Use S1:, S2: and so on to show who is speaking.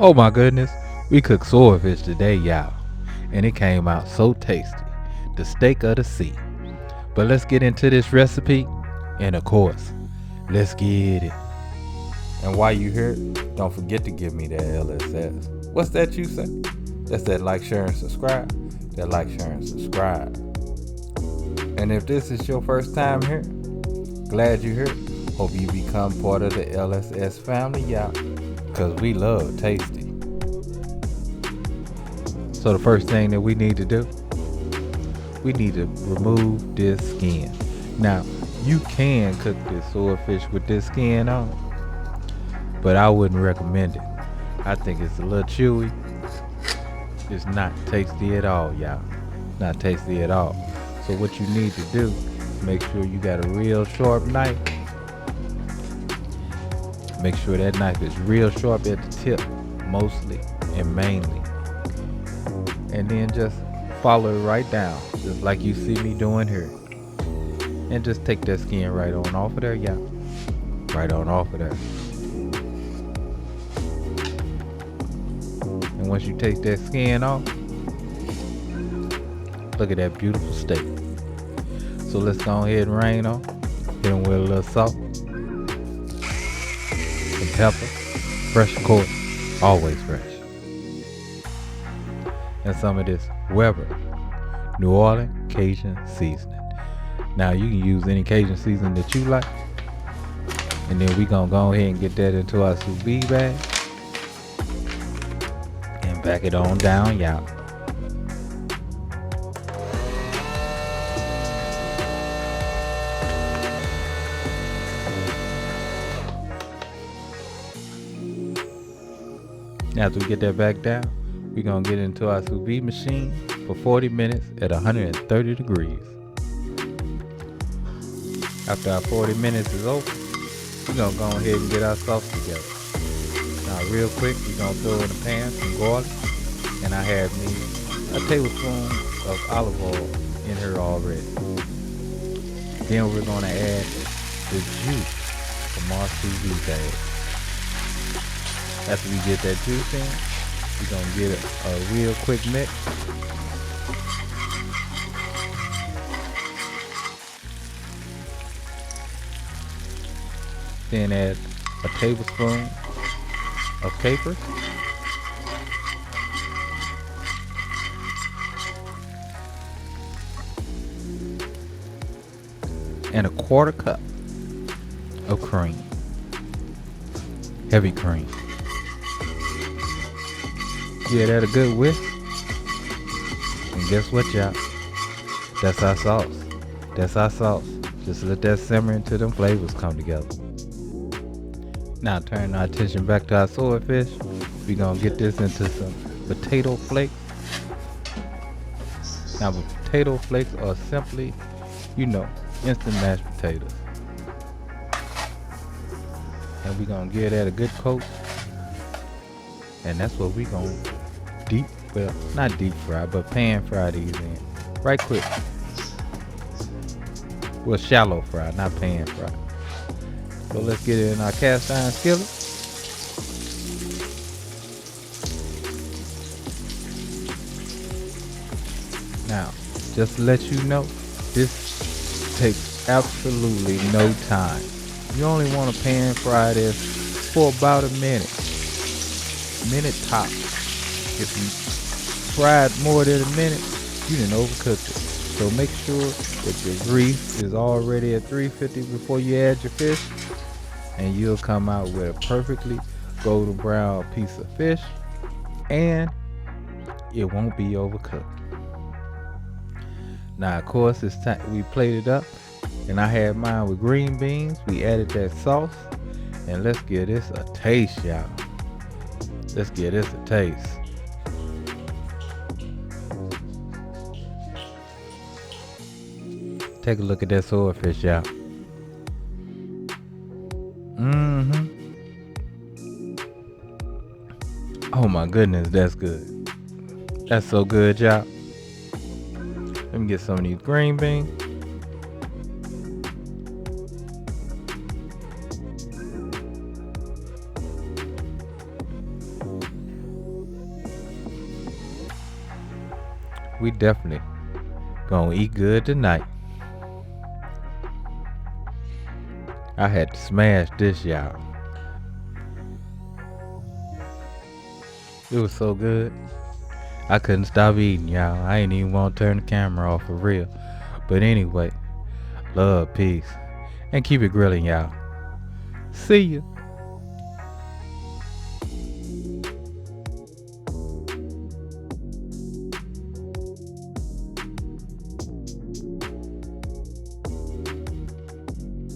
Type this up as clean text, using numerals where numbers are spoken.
S1: Oh my goodness, we cooked swordfish today, y'all, and it came out so tasty. The steak of the sea. But let's get into this recipe, and of course, let's get it. And while you here, don't forget to give me that LSS. What's that you say? That's that like, share, and subscribe. That like, share, and subscribe. And if this is your first time here, glad you're here. Hope you become part of the LSS family, y'all. Cause we love tasty. So the first thing that we need to do, we need to remove this skin. Now, you can cook this swordfish with this skin on, but I wouldn't recommend it. I think it's a little chewy. It's not tasty at all, y'all. Not tasty at all. So what you need to do, make sure you got a real sharp knife. Make sure that knife is real sharp at the tip, mostly and mainly. And then just follow it right down, just like you see me doing here. And just take that skin right on off of there, y'all. Right on off of there. And once you take that skin off, look at that beautiful steak. So let's go ahead and rain on. Hit them with a little salt, some pepper, fresh of course, always fresh. And some of this Weber New Orleans Cajun seasoning. Now you can use any Cajun seasoning that you like. And then we gonna go ahead and get that into our sous vide bag. And back it on down, y'all. Now after we get that back down, we're gonna get into our sous vide machine for 40 minutes at 130 degrees. After our 40 minutes is over, we're gonna go ahead and get our sauce together. Now real quick, we're gonna throw in the pan some garlic, and I have me a tablespoon of olive oil in here already. Then we're gonna add the juice from our sous vide bag. After we get that juice in, we're gonna get a real quick mix. Then add a tablespoon of capers, and a quarter cup of cream, heavy cream. Give that a good whisk, and guess what, y'all? That's our sauce. That's our sauce. Just let that simmer until them flavors come together. Now turn our attention back to our swordfish. We're gonna get this into some potato flakes. Now potato flakes are simply, instant mashed potatoes. And we're gonna give that a good coat. And that's what we're gonna not deep fry, but pan fry these in. Right quick. Well, shallow fry, not pan fry. So let's get it in our cast iron skillet. Now, just to let you know, this takes absolutely no time. You only want to pan fry this for about a minute. Minute top. If you fry it more than a minute, you didn't overcook it. So make sure that your grease is already at 350 before you add your fish, and you'll come out with a perfectly golden brown piece of fish, and it won't be overcooked. Now of course it's time we plated up, and I had mine with green beans. We added that sauce, and let's give this a taste, y'all. Let's give this a taste. Take a look at that swordfish, y'all. Oh my goodness, that's good. That's so good, y'all. Let me get some of these green beans. we definitely gonna eat good tonight. I had to smash this, y'all. It was so good. I couldn't stop eating, y'all. I ain't even want to turn the camera off for real. But anyway, love, peace, and keep it grilling, y'all. See ya.